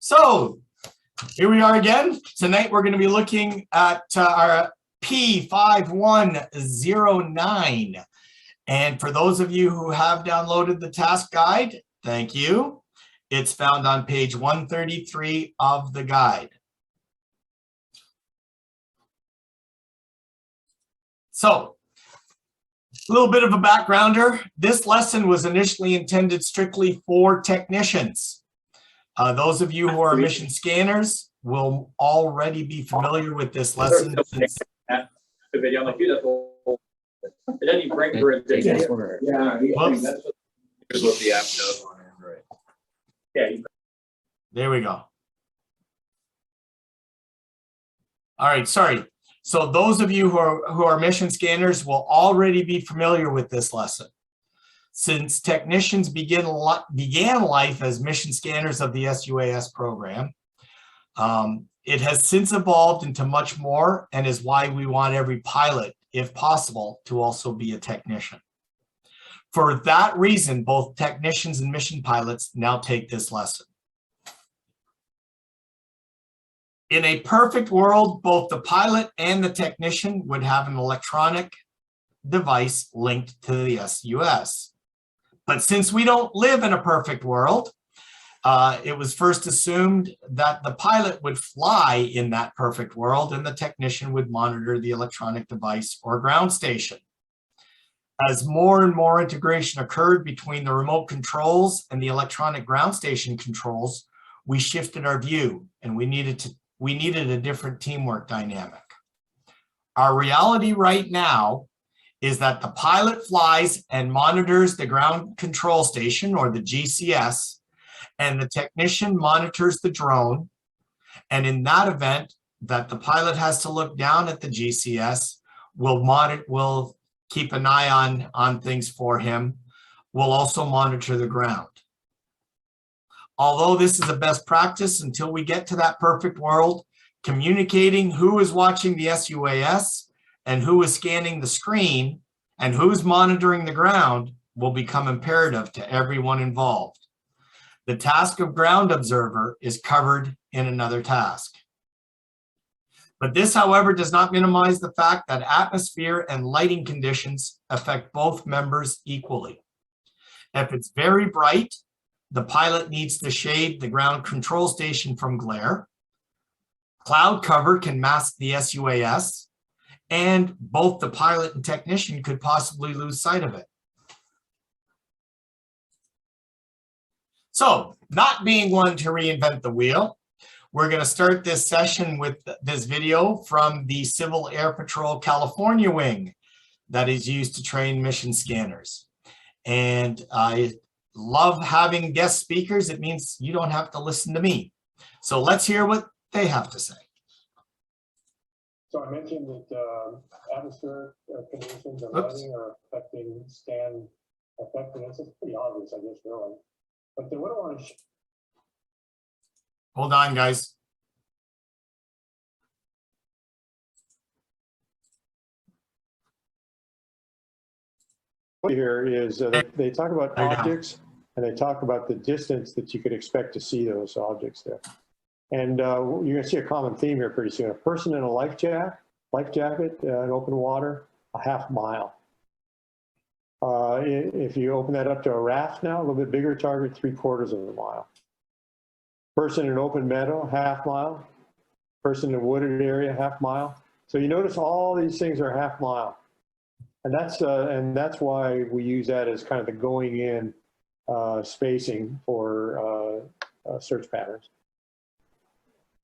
So here we are again. Tonight we're going to be looking at our P5109. And for those of you who have downloaded the task guide, thank you. It's found on page 133 of the guide. So, a little bit of a backgrounder. This lesson was initially intended strictly for technicians. Those of you who are mission scanners will already be familiar with this lesson. Since the video, like, dude, it doesn't even bring through it. Yeah, here's what the app does on Android. Yeah. There we go. All right, sorry. So those of you who are mission scanners will already be familiar with this lesson. Since technicians began life as mission scanners of the SUAS program, it has since evolved into much more and is why we want every pilot, if possible, to also be a technician. For that reason, both technicians and mission pilots now take this lesson. In a perfect world, both the pilot and the technician would have an electronic device linked to the SUS. But since we don't live in a perfect world, it was first assumed that the pilot would fly in that perfect world and the technician would monitor the electronic device or ground station. As more and more integration occurred between the remote controls and the electronic ground station controls, we shifted our view and we needed a different teamwork dynamic. Our reality right now is that the pilot flies and monitors the ground control station, or the GCS, and the technician monitors the drone. And in that event, that the pilot has to look down at the GCS, will keep an eye on things for him, will also monitor the ground. Although this is a best practice until we get to that perfect world, communicating who is watching the SUAS and who is scanning the screen and who's monitoring the ground will become imperative to everyone involved. The task of ground observer is covered in another task. But this, however, does not minimize the fact that atmosphere and lighting conditions affect both members equally. If it's very bright, the pilot needs to shade the ground control station from glare. Cloud cover can mask the SUAS, and both the pilot and technician could possibly lose sight of it. So, not being one to reinvent the wheel, we're going to start this session with this video from the Civil Air Patrol California wing that is used to train mission scanners. And I love having guest speakers. It means you don't have to listen to me. So let's hear what they have to say. So I mentioned that atmospheric conditions and lighting are affecting scan effectiveness. It's pretty obvious, I guess, really. But then what I want to hold on, guys. Here is they talk about objects and they talk about the distance that you could expect to see those objects there. And you're going to see a common theme here pretty soon. A person in a life jacket in open water, a half mile. If you open that up to a raft now, a little bit bigger target, 3/4 of a mile. Person in an open meadow, half mile. Person in a wooded area, half mile. So you notice all these things are half mile. And that's why we use that as kind of the going in spacing for search patterns.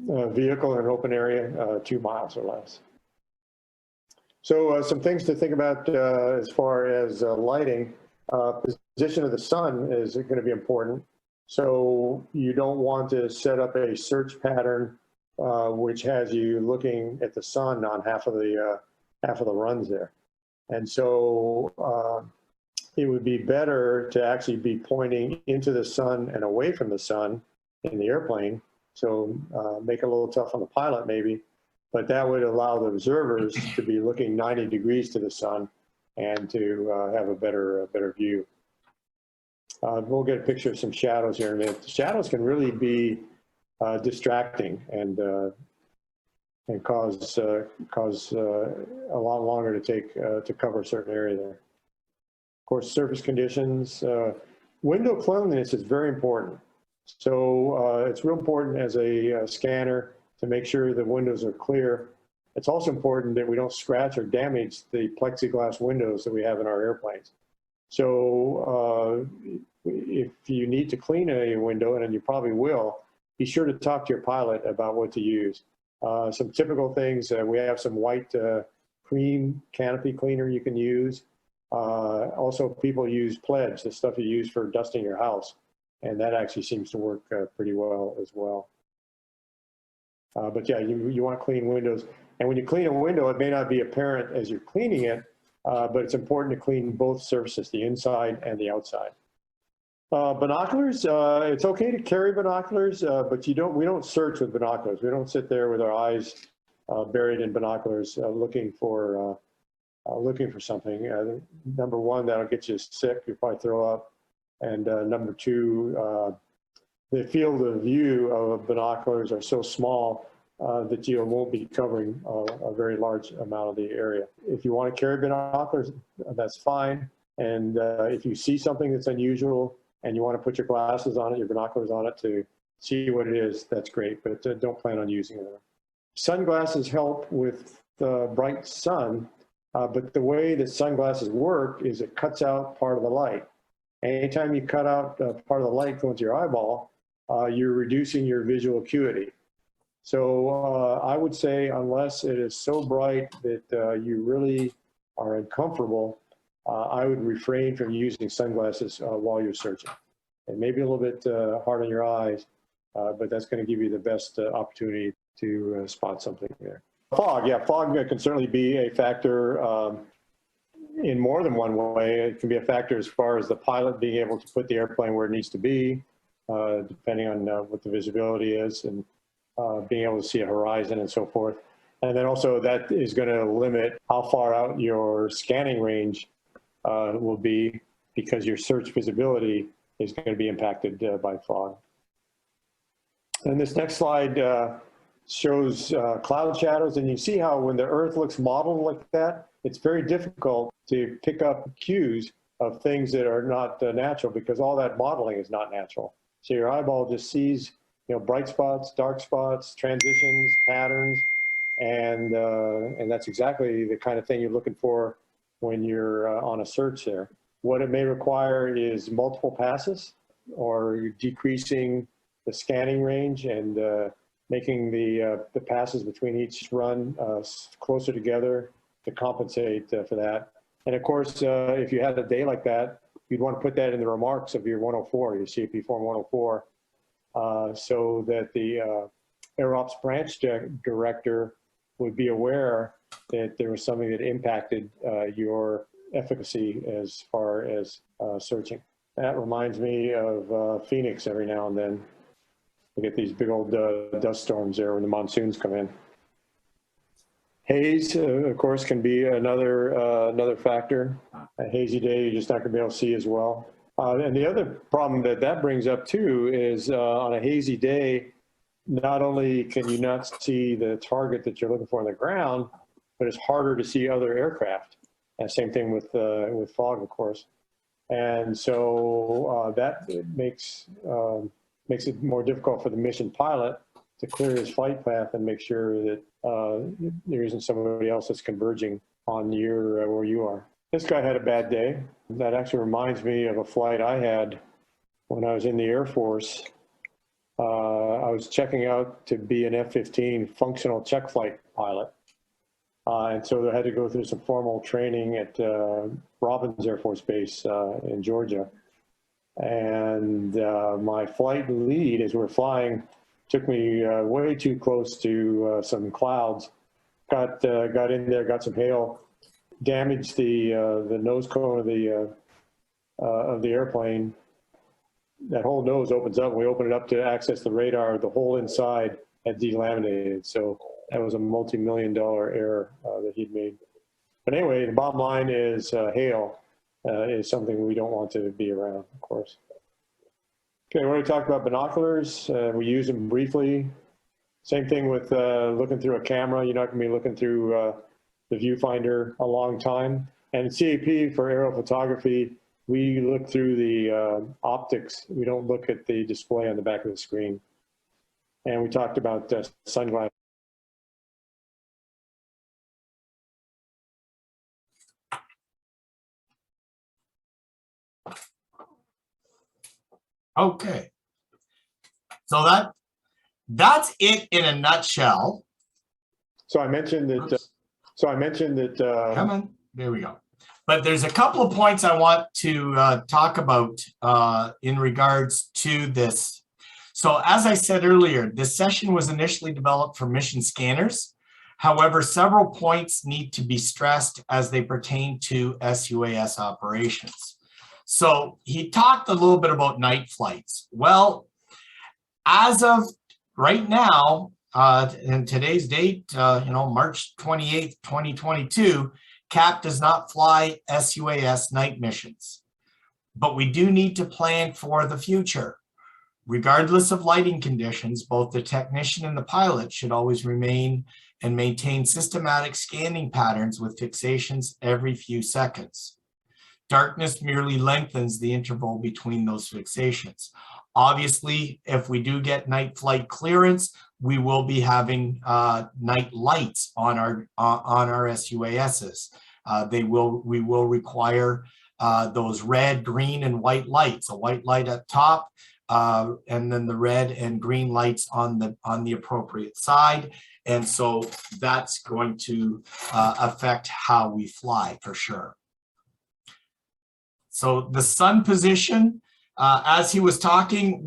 Vehicle in an open area, 2 miles or less. So some things to think about as far as lighting. Position of the sun is going to be important. So you don't want to set up a search pattern which has you looking at the sun on half of the runs there. And so it would be better to actually be pointing into the sun and away from the sun in the airplane. So make it a little tough on the pilot maybe, but that would allow the observers to be looking 90 degrees to the sun and to have a better view. We'll get a picture of some shadows here in a minute. The shadows can really be distracting and cause a lot longer to take to cover a certain area there. Of course, surface conditions, window cleanliness is very important. So it's real important as a scanner to make sure the windows are clear. It's also important that we don't scratch or damage the plexiglass windows that we have in our airplanes. So if you need to clean a window, and you probably will, be sure to talk to your pilot about what to use. Some typical things, we have some white cream canopy cleaner you can use. Also, people use Pledge, the stuff you use for dusting your house, and that actually seems to work pretty well as well. But yeah, you want clean windows. And when you clean a window, it may not be apparent as you're cleaning it, but it's important to clean both surfaces, the inside and the outside. Binoculars, it's okay to carry binoculars, but we don't search with binoculars. We don't sit there with our eyes buried in binoculars looking for something. Number one, that'll get you sick. You'll probably throw up. And number two, the field of view of binoculars are so small that you won't be covering a very large amount of the area. If you want to carry binoculars, that's fine. And if you see something that's unusual and you want to put your glasses on it, your binoculars on it to see what it is, that's great, but don't plan on using them. Sunglasses help with the bright sun, but the way that sunglasses work is it cuts out part of the light. Anytime you cut out part of the light going to your eyeball, you're reducing your visual acuity. So I would say unless it is so bright that you really are uncomfortable, I would refrain from using sunglasses while you're searching. It may be a little bit hard on your eyes, but that's going to give you the best opportunity to spot something there. Fog, yeah, fog can certainly be a factor in more than one way. It can be a factor as far as the pilot being able to put the airplane where it needs to be, depending on what the visibility is, and being able to see a horizon and so forth. And then also that is going to limit how far out your scanning range will be, because your search visibility is going to be impacted by fog. And this next slide shows cloud shadows, and you see how when the Earth looks modeled like that, it's very difficult to pick up cues of things that are not natural, because all that modeling is not natural. So your eyeball just sees, bright spots, dark spots, transitions, patterns, and that's exactly the kind of thing you're looking for when you're on a search there. What it may require is multiple passes, or decreasing the scanning range and making the passes between each run closer together to compensate for that. And of course, if you had a day like that, you'd want to put that in the remarks of your 104, your CAP Form 104, so that the Air Ops branch director would be aware that there was something that impacted your efficacy as far as searching. That reminds me of Phoenix every now and then. We get these big old dust storms there when the monsoons come in. Haze, of course, can be another factor. A hazy day, you're just not going to be able to see as well. And the other problem that brings up too is on a hazy day, not only can you not see the target that you're looking for on the ground, but it's harder to see other aircraft. And same thing with fog, of course. And so that makes it more difficult for the mission pilot to clear his flight path and make sure that there isn't somebody else that's converging on where you are. This guy had a bad day. That actually reminds me of a flight I had when I was in the Air Force. I was checking out to be an F-15 functional check flight pilot. And so I had to go through some formal training at Robins Air Force Base in Georgia. And my flight lead, as we're flying, took me way too close to some clouds, got in there, got some hail, damaged the nose cone of the airplane. That whole nose opens up. When we open it up to access the radar, the whole inside had delaminated. So that was a multi-million-dollar error that he'd made. But anyway, the bottom line is hail is something we don't want to be around, of course. Okay, we already talked about binoculars. We use them briefly. Same thing with looking through a camera. You're not going to be looking through the viewfinder a long time. And CAP for aerial photography, we look through the optics. We don't look at the display on the back of the screen. And we talked about sunglasses. Okay. So that's it in a nutshell. So I mentioned that. Oops. Come on, there we go. But there's a couple of points I want to talk about in regards to this. So as I said earlier, this session was initially developed for mission scanners. However, several points need to be stressed as they pertain to SUAS operations. So he talked a little bit about night flights. Well, as of right now, in today's date, March 28th, 2022, CAP does not fly SUAS night missions, but we do need to plan for the future. Regardless of lighting conditions, both the technician and the pilot should always remain and maintain systematic scanning patterns with fixations every few seconds. Darkness merely lengthens the interval between those fixations. Obviously, if we do get night flight clearance, we will be having night lights on our SUASs. We will require those red, green, and white lights. A white light at top, and then the red and green lights on the appropriate side. And so that's going to affect how we fly for sure. So the sun position, as he was talking,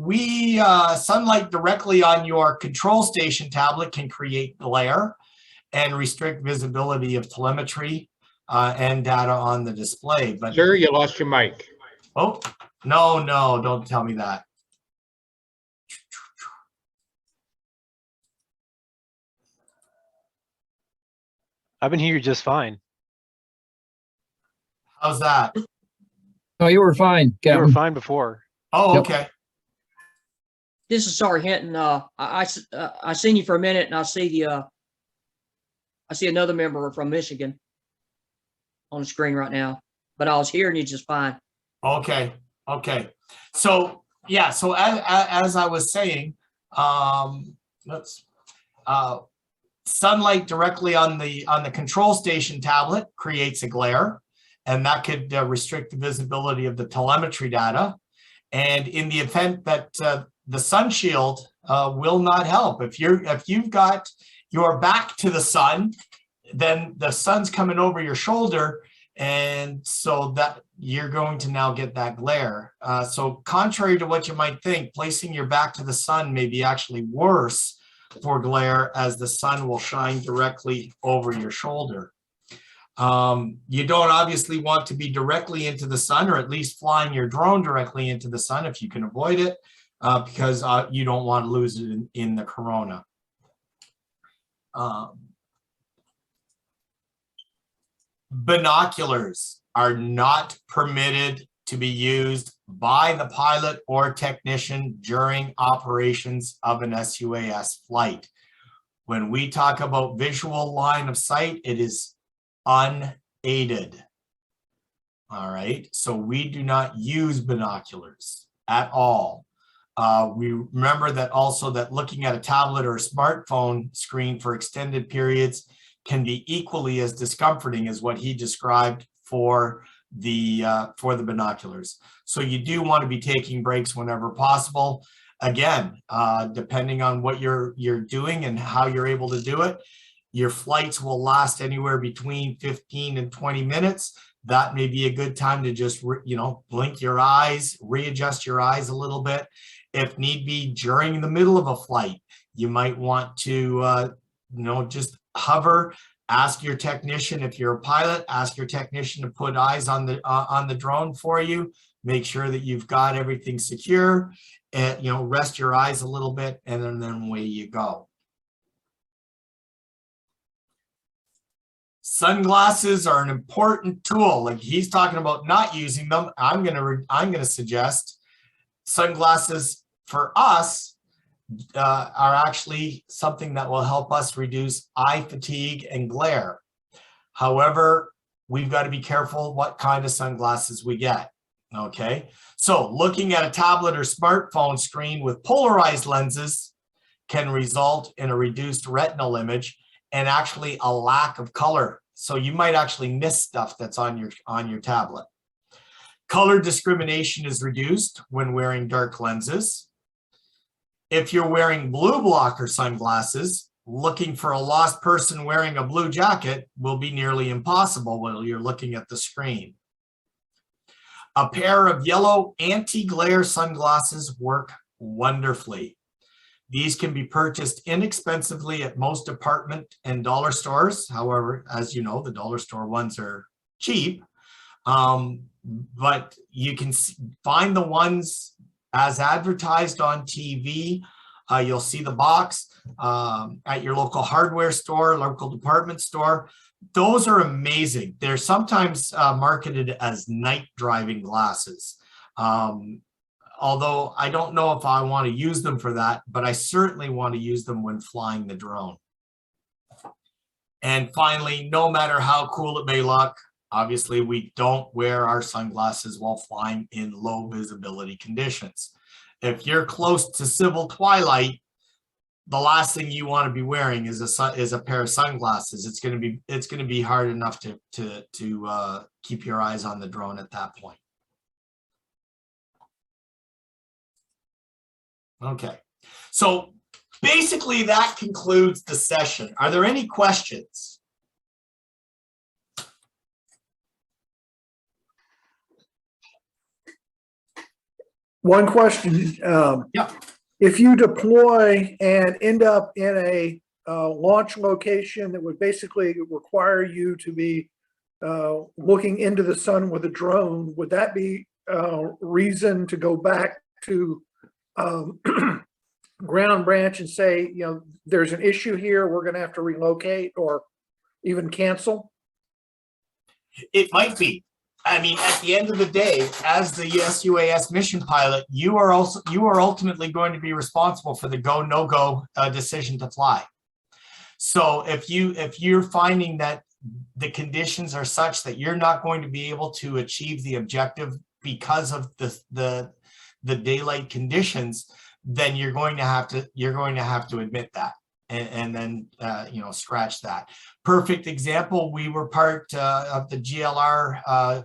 sunlight directly on your control station tablet can create glare and restrict visibility of telemetry and data on the display. But sir, you lost your mic. Oh, no, don't tell me that. I've been hearing you just fine. How's that? No, you were fine, You were Captain. fine before. Oh, Yep. okay. This is Sergeant Hinton. I seen you for a minute, and I see another member from Michigan on the screen right now. But I was hearing you just fine. Okay. So yeah. So as I was saying, sunlight directly on the control station tablet creates a glare, and that could restrict the visibility of the telemetry data. And in the event that the sun shield will not help, if you've got your back to the sun, then the sun's coming over your shoulder, and so that you're going to now get that glare. So contrary to what you might think, placing your back to the sun may be actually worse for glare, as the sun will shine directly over your shoulder. You don't obviously want to be directly into the sun, or at least flying your drone directly into the sun if you can avoid it, because you don't want to lose it in the corona. Binoculars are not permitted to be used by the pilot or technician during operations of an SUAS flight. When we talk about visual line of sight, it is unaided. All right, so we do not use binoculars at all. We remember that also that looking at a tablet or a smartphone screen for extended periods can be equally as discomforting as what he described for the binoculars. So you do want to be taking breaks whenever possible. Again, depending on what you're doing and how you're able to do it, your flights will last anywhere between 15 and 20 minutes. That may be a good time to just, blink your eyes, readjust your eyes a little bit. If need be, during the middle of a flight, you might want to, just hover. Ask your technician, if you're a pilot, ask your technician to put eyes on the drone for you. Make sure that you've got everything secure, and rest your eyes a little bit, and then away you go. Sunglasses are an important tool. Like he's talking about not using them. I'm gonna suggest sunglasses for us are actually something that will help us reduce eye fatigue and glare. However, we've got to be careful what kind of sunglasses we get. Okay, so looking at a tablet or smartphone screen with polarized lenses can result in a reduced retinal image and actually a lack of color. So you might actually miss stuff that's on your tablet. Color discrimination is reduced when wearing dark lenses. If you're wearing blue blocker sunglasses, looking for a lost person wearing a blue jacket will be nearly impossible while you're looking at the screen. A pair of yellow anti-glare sunglasses work wonderfully. These can be purchased inexpensively at most department and dollar stores. However, as you know, the dollar store ones are cheap, but you can find the ones as advertised on TV. You'll see the box at your local hardware store, local department store. Those are amazing. They're sometimes marketed as night driving glasses. Although I don't know if I want to use them for that, but I certainly want to use them when flying the drone. And finally, no matter how cool it may look, obviously we don't wear our sunglasses while flying in low visibility conditions. If you're close to civil twilight, the last thing you want to be wearing is a pair of sunglasses. It's going to be hard enough to keep your eyes on the drone at that point. Okay, so basically that concludes the session. Are there any questions? One question. Yeah. If you deploy and end up in a launch location that would basically require you to be looking into the sun with a drone, would that be reason to go back to ground branch and say, you know, there's an issue here, we're going to have to relocate or even cancel? It might be. I mean, at the end of the day, as the SUAS mission pilot, you are ultimately going to be responsible for the go no go decision to fly. So if you're finding that the conditions are such that you're not going to be able to achieve the objective because of the daylight conditions, then you're going to have to admit that and then scratch that. Perfect example, we were part of the GLR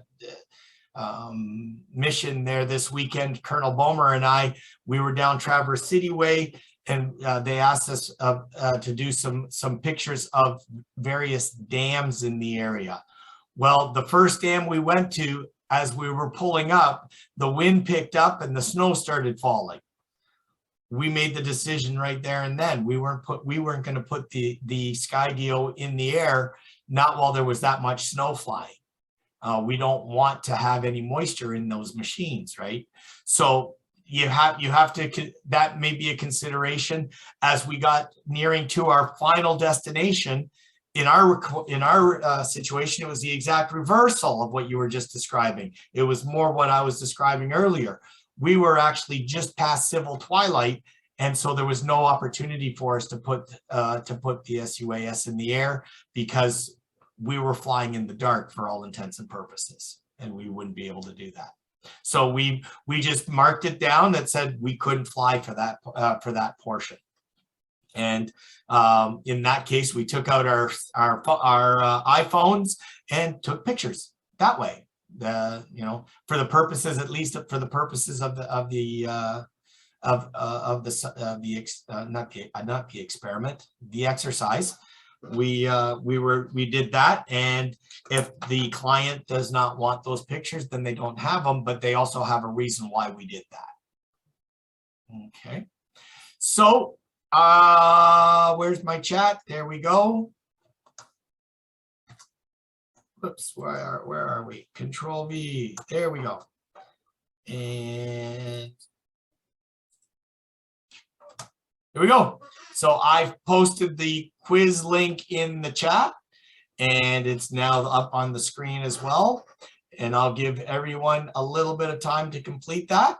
mission there this weekend. Colonel Bomer and we were down Traverse City Way, and they asked us to do some pictures of various dams in the area. Well, the first dam we went to, as we were pulling up, the wind picked up and the snow started falling. We made the decision right there and then. We weren't going to put the Skydio in the air, not while there was that much snow flying. We don't want to have any moisture in those machines, right? So you have to, that may be a consideration. As we got nearing to our final destination, in our situation, it was the exact reversal of what you were just describing. It was more what I was describing earlier. We were actually just past civil twilight, and so there was no opportunity for us to put the SUAS in the air because we were flying in the dark for all intents and purposes, and we wouldn't be able to do that. So we just marked it down that said we couldn't fly for that portion. And in that case, we took out our iPhones and took pictures that way. For the purposes, at least for the purposes of the exercise, we did that. And if the client does not want those pictures, then they don't have them, but they also have a reason why we did that. Okay, so where's my chat? There we go. Whoops, where are we? Control V, there we go. And here we go. So I've posted the quiz link in the chat, and it's now up on the screen as well. And I'll give everyone a little bit of time to complete that.